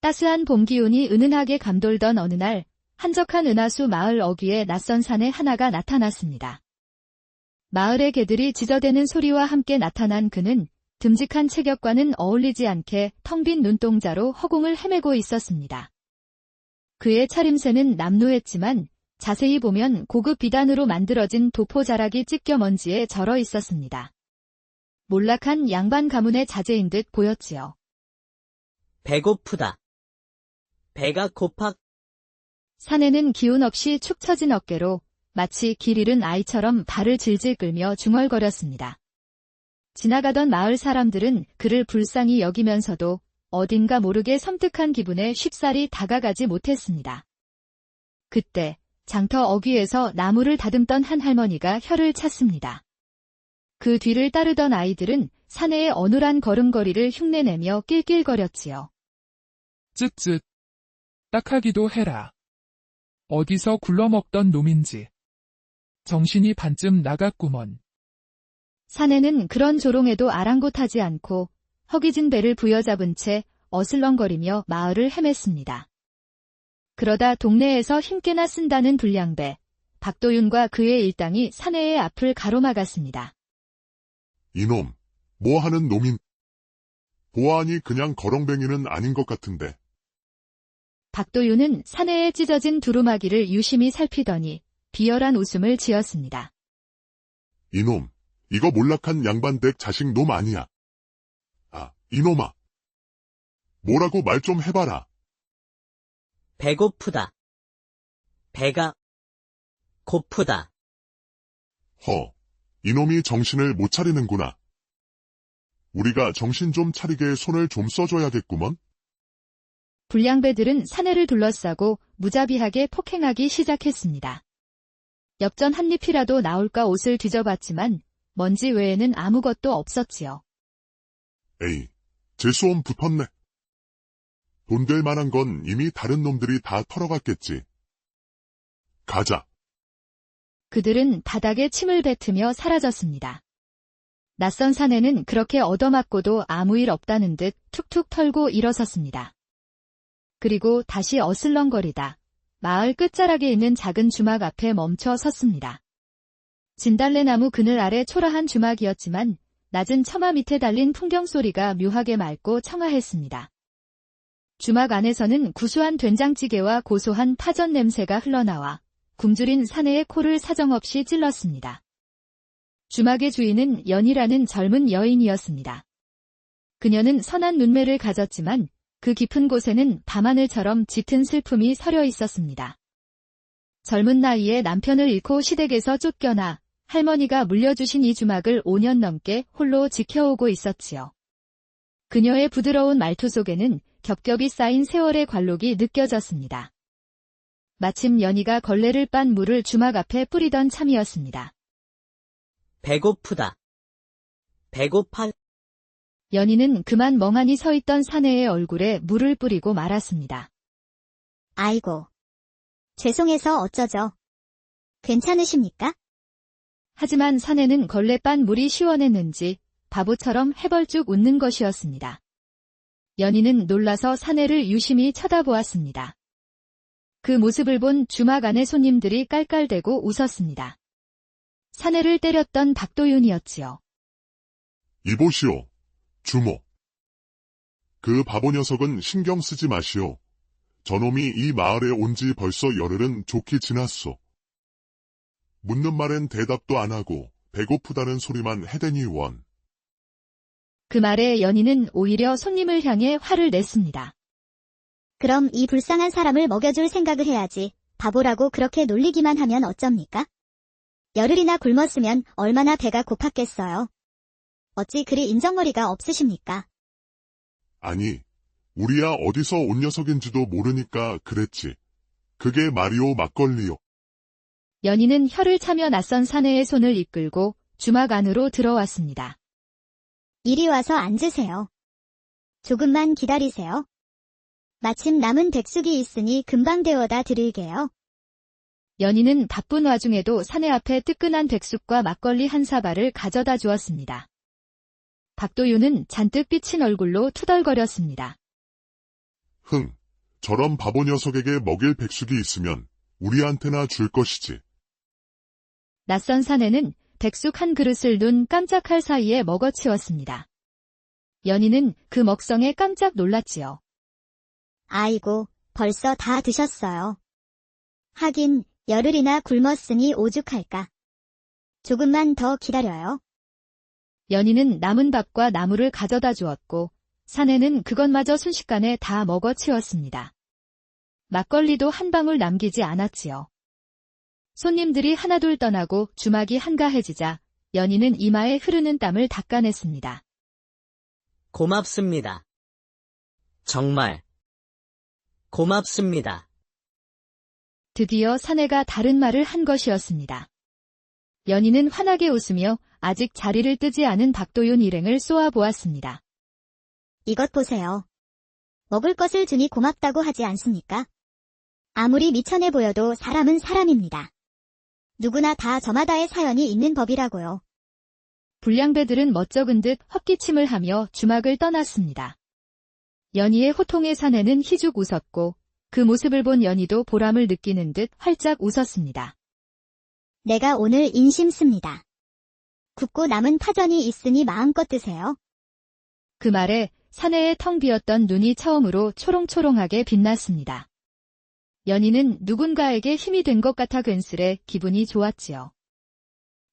따스한 봄 기운이 은은하게 감돌던 어느 날, 한적한 은하수 마을 어귀에 낯선 사내 하나가 나타났습니다. 마을의 개들이 짖어대는 소리와 함께 나타난 그는 듬직한 체격과는 어울리지 않게 텅 빈 눈동자로 허공을 헤매고 있었습니다. 그의 차림새는 남루했지만 자세히 보면 고급 비단으로 만들어진 도포 자락이 찢겨 먼지에 절어 있었습니다. 몰락한 양반 가문의 자제인 듯 보였지요. 배고프다. 배가 고파. 사내는 기운 없이 축 처진 어깨로 마치 길 잃은 아이처럼 발을 질질 끌며 중얼거렸습니다. 지나가던 마을 사람들은 그를 불쌍히 여기면서도 어딘가 모르게 섬뜩한 기분에 쉽사리 다가가지 못했습니다. 그때 장터 어귀에서 나무를 다듬던 한 할머니가 혀를 찼습니다. 그 뒤를 따르던 아이들은 사내의 어눌한 걸음걸이를 흉내내며 낄낄거렸지요. 쯧쯧. 딱하기도 해라. 어디서 굴러먹던 놈인지. 정신이 반쯤 나갔구먼. 사내는 그런 조롱에도 아랑곳하지 않고 허기진 배를 부여잡은 채 어슬렁거리며 마을을 헤맸습니다. 그러다 동네에서 힘께나 쓴다는 불량배, 박도윤과 그의 일당이 사내의 앞을 가로막았습니다. 이놈, 뭐하는 놈인? 보아하니 그냥 거렁뱅이는 아닌 것 같은데. 박도윤은 사내에 찢어진 두루마기를 유심히 살피더니 비열한 웃음을 지었습니다. 이놈, 이거 몰락한 양반댁 자식 놈 아니야. 아, 이놈아. 뭐라고 말 좀 해봐라. 배고프다. 배가 고프다. 이놈이 정신을 못 차리는구나. 우리가 정신 좀 차리게 손을 좀 써줘야겠구먼. 불량배들은 사내를 둘러싸고 무자비하게 폭행하기 시작했습니다. 엽전 한 잎이라도 나올까 옷을 뒤져봤지만 먼지 외에는 아무것도 없었지요. 에이, 재수옴 붙었네. 돈 될 만한 건 이미 다른 놈들이 다 털어갔겠지. 가자. 그들은 바닥에 침을 뱉으며 사라졌습니다. 낯선 사내는 그렇게 얻어맞고도 아무 일 없다는 듯 툭툭 털고 일어섰습니다. 그리고 다시 어슬렁거리다 마을 끝자락에 있는 작은 주막 앞에 멈춰 섰습니다. 진달래나무 그늘 아래 초라한 주막이었지만 낮은 처마 밑에 달린 풍경 소리가 묘하게 맑고 청아했습니다. 주막 안에서는 구수한 된장찌개와 고소한 파전 냄새가 흘러나와 굶주린 사내의 코를 사정없이 찔렀습니다. 주막의 주인은 연이라는 젊은 여인이었습니다. 그녀는 선한 눈매를 가졌지만 그 깊은 곳에는 밤하늘처럼 짙은 슬픔이 서려 있었습니다. 젊은 나이에 남편을 잃고 시댁에서 쫓겨나 할머니가 물려주신 이 주막을 5년 넘게 홀로 지켜오고 있었지요. 그녀의 부드러운 말투 속에는 겹겹이 쌓인 세월의 관록이 느껴졌습니다. 마침 연희가 걸레를 빤 물을 주막 앞에 뿌리던 참이었습니다. 배고프다. 배고파. 연희는 그만 멍하니 서 있던 사내의 얼굴에 물을 뿌리고 말았습니다. 아이고. 죄송해서 어쩌죠. 괜찮으십니까? 하지만 사내는 걸레 빤 물이 시원했는지 바보처럼 해벌쭉 웃는 것이었습니다. 연희는 놀라서 사내를 유심히 쳐다보았습니다. 그 모습을 본 주막 안의 손님들이 깔깔대고 웃었습니다. 사내를 때렸던 박도윤이었지요. 이보시오, 주모. 그 바보 녀석은 신경 쓰지 마시오. 저놈이 이 마을에 온 지 벌써 열흘은 좋게 지났소. 묻는 말엔 대답도 안 하고 배고프다는 소리만 해대니 원. 그 말에 연희는 오히려 손님을 향해 화를 냈습니다. 그럼 이 불쌍한 사람을 먹여줄 생각을 해야지. 바보라고 그렇게 놀리기만 하면 어쩝니까? 열흘이나 굶었으면 얼마나 배가 고팠겠어요. 어찌 그리 인정머리가 없으십니까? 아니, 우리야 어디서 온 녀석인지도 모르니까 그랬지. 그게 말이오 막걸리요. 연희는 혀를 차며 낯선 사내의 손을 이끌고 주막 안으로 들어왔습니다. 이리 와서 앉으세요. 조금만 기다리세요. 마침 남은 백숙이 있으니 금방 데워다 드릴게요. 연희는 바쁜 와중에도 사내 앞에 뜨끈한 백숙과 막걸리 한 사발을 가져다 주었습니다. 박도윤은 잔뜩 삐친 얼굴로 투덜거렸습니다. 흥, 저런 바보 녀석에게 먹일 백숙이 있으면 우리한테나 줄 것이지. 낯선 사내는 백숙 한 그릇을 눈 깜짝할 사이에 먹어치웠습니다. 연희는 그 먹성에 깜짝 놀랐지요. 아이고, 벌써 다 드셨어요. 하긴, 열흘이나 굶었으니 오죽할까. 조금만 더 기다려요. 연희는 남은 밥과 나물을 가져다 주었고 사내는 그것마저 순식간에 다 먹어치웠습니다. 막걸리도 한 방울 남기지 않았지요. 손님들이 하나둘 떠나고 주막이 한가해지자 연희는 이마에 흐르는 땀을 닦아냈습니다. 고맙습니다. 정말 고맙습니다. 드디어 사내가 다른 말을 한 것이었습니다. 연희는 환하게 웃으며 아직 자리를 뜨지 않은 박도윤 일행을 쏘아보았습니다. 이것 보세요. 먹을 것을 주니 고맙다고 하지 않습니까? 아무리 미천해 보여도 사람은 사람입니다. 누구나 다 저마다의 사연이 있는 법이라고요. 불량배들은 멋쩍은 듯 헛기침을 하며 주막을 떠났습니다. 연희의 호통의 사내는 희죽 웃었고 그 모습을 본 연희도 보람을 느끼는 듯 활짝 웃었습니다. 내가 오늘 인심 씁니다. 굽고 남은 파전이 있으니 마음껏 드세요. 그 말에 사내의 텅 비었던 눈이 처음으로 초롱초롱하게 빛났습니다. 연희는 누군가에게 힘이 된 것 같아 괜스레 기분이 좋았지요.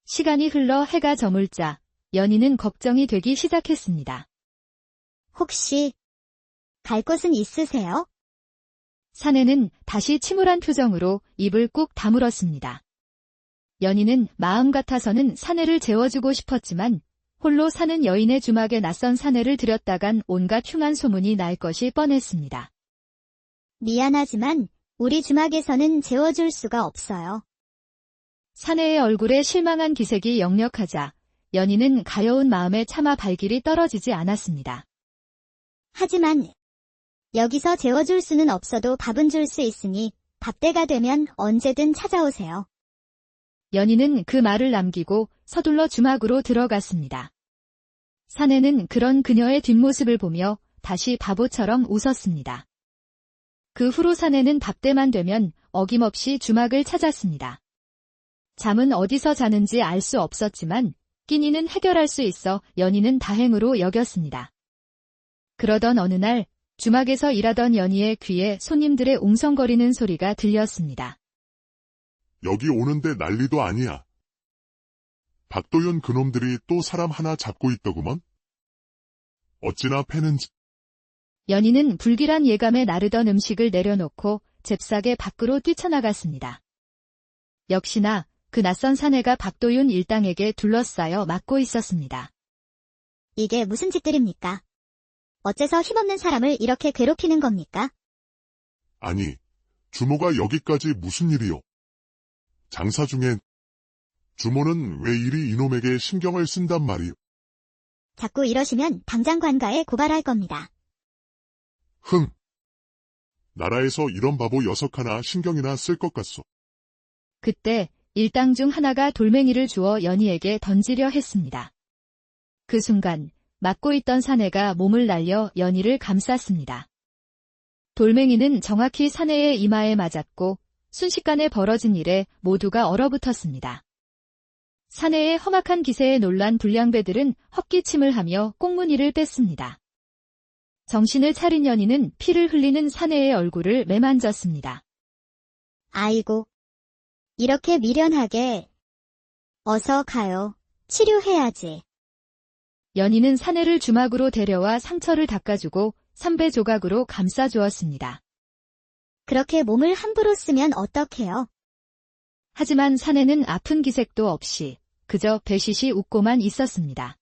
시간이 흘러 해가 저물자 연희는 걱정이 되기 시작했습니다. 혹시 갈 곳은 있으세요? 사내는 다시 침울한 표정으로 입을 꾹 다물었습니다. 연희는 마음 같아서는 사내를 재워주고 싶었지만 홀로 사는 여인의 주막에 낯선 사내를 들였다간 온갖 흉한 소문이 날 것이 뻔했습니다. 미안하지만 우리 주막에서는 재워줄 수가 없어요. 사내의 얼굴에 실망한 기색이 역력하자 연희는 가여운 마음에 차마 발길이 떨어지지 않았습니다. 하지만 여기서 재워줄 수는 없어도 밥은 줄 수 있으니 밥때가 되면 언제든 찾아오세요. 연희는 그 말을 남기고 서둘러 주막으로 들어갔습니다. 사내는 그런 그녀의 뒷모습을 보며 다시 바보처럼 웃었습니다. 그 후로 사내는 밥때만 되면 어김없이 주막을 찾았습니다. 잠은 어디서 자는지 알 수 없었지만 끼니는 해결할 수 있어 연희는 다행으로 여겼습니다. 그러던 어느 날 주막에서 일하던 연희의 귀에 손님들의 웅성거리는 소리가 들렸습니다. 여기 오는데 난리도 아니야. 박도윤 그놈들이 또 사람 하나 잡고 있더구먼. 어찌나 패는지. 연희는 불길한 예감에 나르던 음식을 내려놓고 잽싸게 밖으로 뛰쳐나갔습니다. 역시나 그 낯선 사내가 박도윤 일당에게 둘러싸여 막고 있었습니다. 이게 무슨 짓들입니까? 어째서 힘없는 사람을 이렇게 괴롭히는 겁니까? 아니, 주모가 여기까지 무슨 일이요? 장사 중에 주모는 왜 이리 이놈에게 신경을 쓴단 말이요? 자꾸 이러시면 당장 관가에 고발할 겁니다. 흥! 나라에서 이런 바보 녀석 하나 신경이나 쓸 것 같소. 그때 일당 중 하나가 돌멩이를 주어 연희에게 던지려 했습니다. 그 순간 막고 있던 사내가 몸을 날려 연희를 감쌌습니다. 돌멩이는 정확히 사내의 이마에 맞았고 순식간에 벌어진 일에 모두가 얼어붙었습니다. 사내의 험악한 기세에 놀란 불량배들은 헛기침을 하며 꽁무니를 뺐습니다. 정신을 차린 연희는 피를 흘리는 사내의 얼굴을 매만졌습니다. 아이고, 이렇게 미련하게. 어서 가요. 치료해야지. 연희는 사내를 주막으로 데려와 상처를 닦아주고 삼배 조각으로 감싸주었습니다. 그렇게 몸을 함부로 쓰면 어떡해요? 하지만 사내는 아픈 기색도 없이 그저 배시시 웃고만 있었습니다.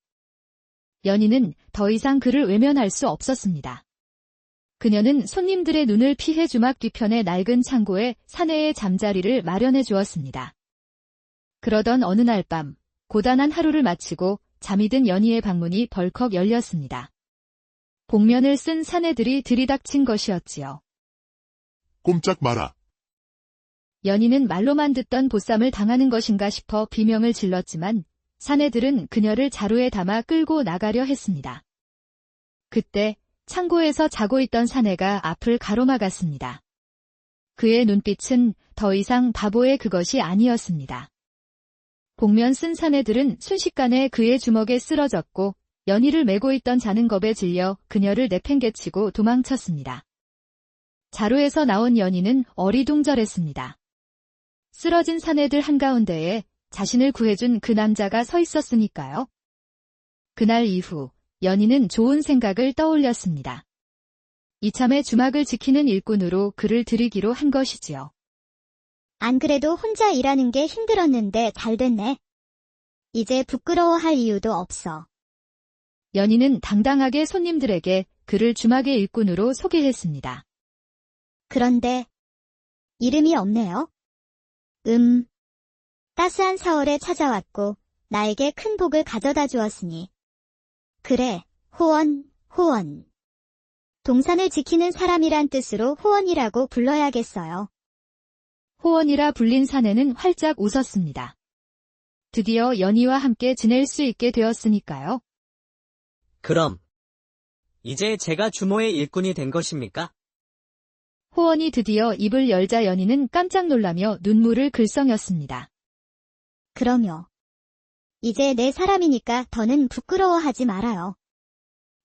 연희는 더 이상 그를 외면할 수 없었습니다. 그녀는 손님들의 눈을 피해 주막 뒤편의 낡은 창고에 사내의 잠자리를 마련해 주었습니다. 그러던 어느 날 밤, 고단한 하루를 마치고 잠이 든 연희의 방문이 벌컥 열렸습니다. 복면을 쓴 사내들이 들이닥친 것이었지요. 꼼짝 마라. 연희는 말로만 듣던 보쌈을 당하는 것인가 싶어 비명을 질렀지만 사내들은 그녀를 자루에 담아 끌고 나가려 했습니다. 그때 창고에서 자고 있던 사내가 앞을 가로막았습니다. 그의 눈빛은 더 이상 바보의 그것이 아니었습니다. 복면 쓴 사내들은 순식간에 그의 주먹에 쓰러졌고 연희를 메고 있던 자는겁에 질려 그녀를 내팽개치고 도망쳤습니다. 자루에서 나온 연희는 어리둥절했습니다. 쓰러진 사내들 한가운데에 자신을 구해준 그 남자가 서 있었으니까요. 그날 이후 연희는 좋은 생각을 떠올렸습니다. 이참에 주막을 지키는 일꾼으로 그를 들이기로 한 것이지요. 안 그래도 혼자 일하는 게 힘들었는데 잘 됐네. 이제 부끄러워할 이유도 없어. 연희는 당당하게 손님들에게 그를 주막의 일꾼으로 소개했습니다. 그런데 이름이 없네요. 따스한 4월에 찾아왔고 나에게 큰 복을 가져다 주었으니. 그래, 호원. 동산을 지키는 사람이란 뜻으로 호원이라고 불러야겠어요. 호원이라 불린 사내는 활짝 웃었습니다. 드디어 연희와 함께 지낼 수 있게 되었으니까요. 그럼 이제 제가 주모의 일꾼이 된 것입니까? 호원이 드디어 입을 열자 연희는 깜짝 놀라며 눈물을 글썽였습니다. 그럼요. 이제 내 사람이니까 더는 부끄러워하지 말아요.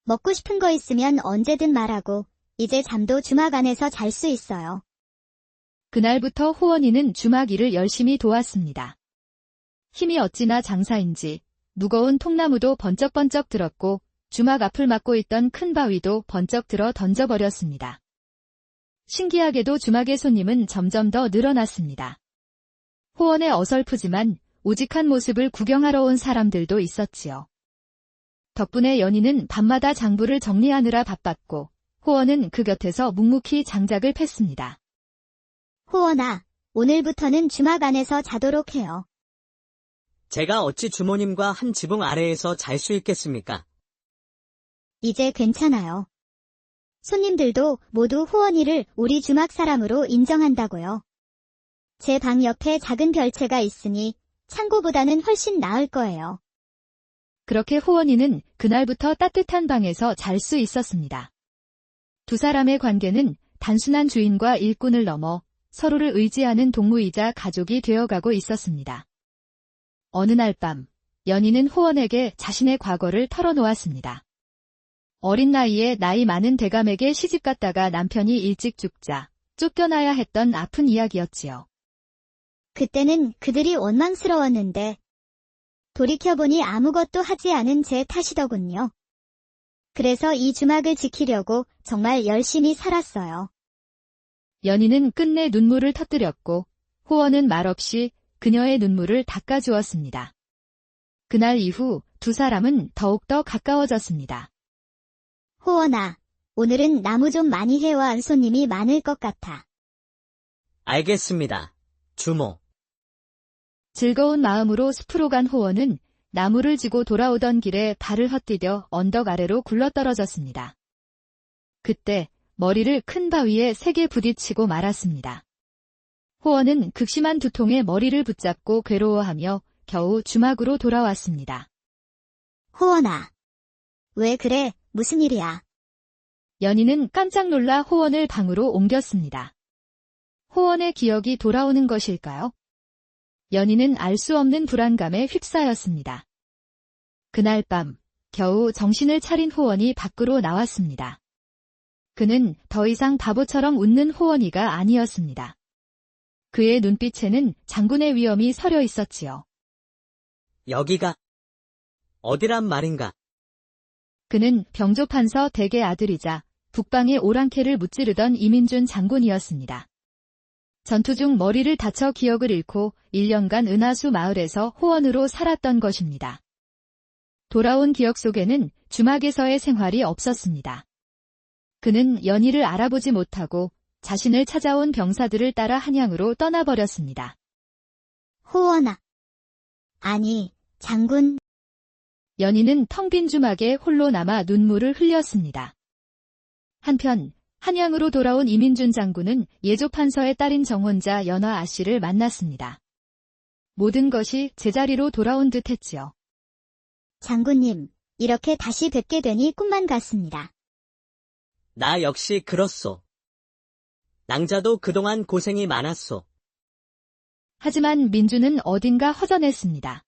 먹고 싶은 거 있으면 언제든 말하고 이제 잠도 주막 안에서 잘 수 있어요. 그날부터 호원이는 주막 일을 열심히 도왔습니다. 힘이 어찌나 장사인지 무거운 통나무도 번쩍번쩍 들었고 주막 앞을 막고 있던 큰 바위도 번쩍 들어 던져버렸습니다. 신기하게도 주막의 손님은 점점 더 늘어났습니다. 호원의 어설프지만 우직한 모습을 구경하러 온 사람들도 있었지요. 덕분에 연희는 밤마다 장부를 정리하느라 바빴고 호원은 그 곁에서 묵묵히 장작을 팼습니다. 호원아, 오늘부터는 주막 안에서 자도록 해요. 제가 어찌 주모님과 한 지붕 아래에서 잘 수 있겠습니까? 이제 괜찮아요. 손님들도 모두 호원이를 우리 주막 사람으로 인정한다고요. 제 방 옆에 작은 별채가 있으니 창고보다는 훨씬 나을 거예요. 그렇게 호원이는 그날부터 따뜻한 방에서 잘 수 있었습니다. 두 사람의 관계는 단순한 주인과 일꾼을 넘어 서로를 의지하는 동무이자 가족이 되어가고 있었습니다. 어느 날 밤, 연희는 호원에게 자신의 과거를 털어놓았습니다. 어린 나이에 나이 많은 대감에게 시집갔다가 남편이 일찍 죽자 쫓겨나야 했던 아픈 이야기였지요. 그때는 그들이 원망스러웠는데 돌이켜보니 아무것도 하지 않은 제 탓이더군요. 그래서 이 주막을 지키려고 정말 열심히 살았어요. 연희는 끝내 눈물을 터뜨렸고 호원은 말없이 그녀의 눈물을 닦아주었습니다. 그날 이후 두 사람은 더욱더 가까워졌습니다. 호원아, 오늘은 나무 좀 많이 해와 손님이 많을 것 같아. 알겠습니다, 주모. 즐거운 마음으로 숲으로 간 호원은 나무를 지고 돌아오던 길에 발을 헛디뎌 언덕 아래로 굴러떨어졌습니다. 그때 머리를 큰 바위에 세게 부딪히고 말았습니다. 호원은 극심한 두통에 머리를 붙잡고 괴로워하며 겨우 주막으로 돌아왔습니다. 호원아, 왜 그래? 무슨 일이야? 연희는 깜짝 놀라 호원을 방으로 옮겼습니다. 호원의 기억이 돌아오는 것일까요? 연희는 알 수 없는 불안감에 휩싸였습니다. 그날 밤, 겨우 정신을 차린 호원이 밖으로 나왔습니다. 그는 더 이상 바보처럼 웃는 호원이가 아니었습니다. 그의 눈빛에는 장군의 위엄이 서려 있었지요. 여기가 어디란 말인가? 그는 병조판서 댁의 아들이자 북방의 오랑캐를 무찌르던 이민준 장군이었습니다. 전투 중 머리를 다쳐 기억을 잃고 1년간 은하수 마을에서 호원으로 살았던 것입니다. 돌아온 기억 속에는 주막에서의 생활이 없었습니다. 그는 연희를 알아보지 못하고 자신을 찾아온 병사들을 따라 한양으로 떠나버렸습니다. 호원아. 아니, 장군. 연희는 텅 빈 주막에 홀로 남아 눈물을 흘렸습니다. 한편 한양으로 돌아온 이민준 장군은 예조판서의 딸인 정혼자 연화 아씨를 만났습니다. 모든 것이 제자리로 돌아온 듯 했지요. 장군님, 이렇게 다시 뵙게 되니 꿈만 같습니다. 나 역시 그렇소. 낭자도 그동안 고생이 많았소. 하지만 민주는 어딘가 허전했습니다.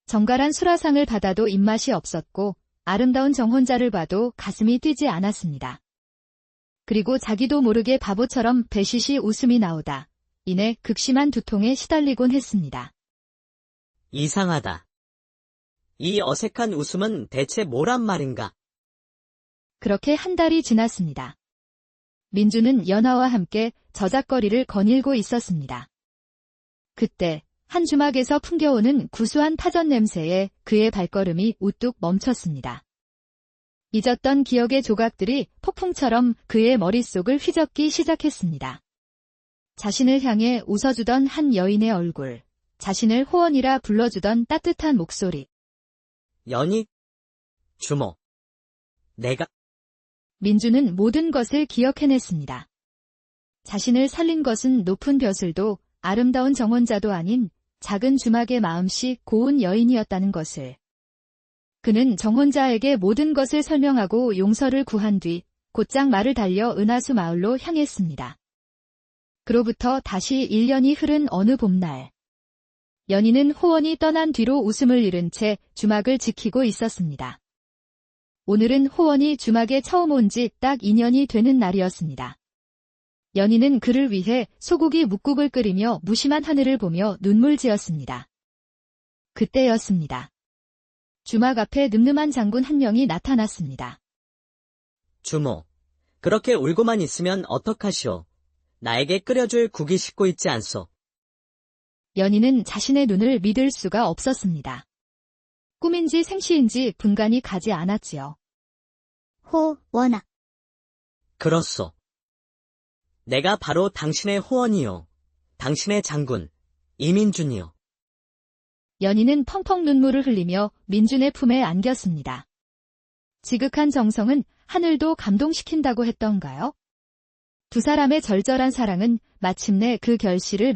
정갈한 수라상을 받아도 입맛이 없었고 아름다운 정혼자를 봐도 가슴이 뛰지 않았습니다. 그리고 자기도 모르게 바보처럼 배시시 웃음이 나오다 이내 극심한 두통에 시달리곤 했습니다. 이상하다. 이 어색한 웃음은 대체 뭐란 말인가? 그렇게 한 달이 지났습니다. 민주는 연화와 함께 저작거리를 거닐고 있었습니다. 그때 한 주막에서 풍겨오는 구수한 타전 냄새에 그의 발걸음이 우뚝 멈췄습니다. 잊었던 기억의 조각들이 폭풍처럼 그의 머릿속을 휘젓기 시작했습니다. 자신을 향해 웃어주던 한 여인의 얼굴, 자신을 호원이라 불러주던 따뜻한 목소리. 연희? 주모. 내가 민주는 모든 것을 기억해냈습니다. 자신을 살린 것은 높은 벼슬도 아름다운 정혼자도 아닌 작은 주막의 마음씨 고운 여인이었다는 것을. 그는 정혼자에게 모든 것을 설명하고 용서를 구한 뒤 곧장 말을 달려 은하수 마을로 향했습니다. 그로부터 다시 1년이 흐른 어느 봄날. 연희는 호원이 떠난 뒤로 웃음을 잃은 채 주막을 지키고 있었습니다. 오늘은 호원이 주막에 처음 온 지 딱 2년이 되는 날이었습니다. 연희는 그를 위해 소고기 묵국을 끓이며 무심한 하늘을 보며 눈물 지었습니다. 그때였습니다. 주막 앞에 늠름한 장군 한 명이 나타났습니다. 주모. 그렇게 울고만 있으면 어떡하시오. 나에게 끓여줄 국이 식고 있지 않소. 연희는 자신의 눈을 믿을 수가 없었습니다. 꿈인지 생시인지 분간이 가지 않았지요. 호원아. 그렇소. 내가 바로 당신의 호원이요. 당신의 장군, 이민준이요. 연희는 펑펑 눈물을 흘리며 민준의 품에 안겼습니다. 지극한 정성은 하늘도 감동시킨다고 했던가요? 두 사람의 절절한 사랑은 마침내 그 결실을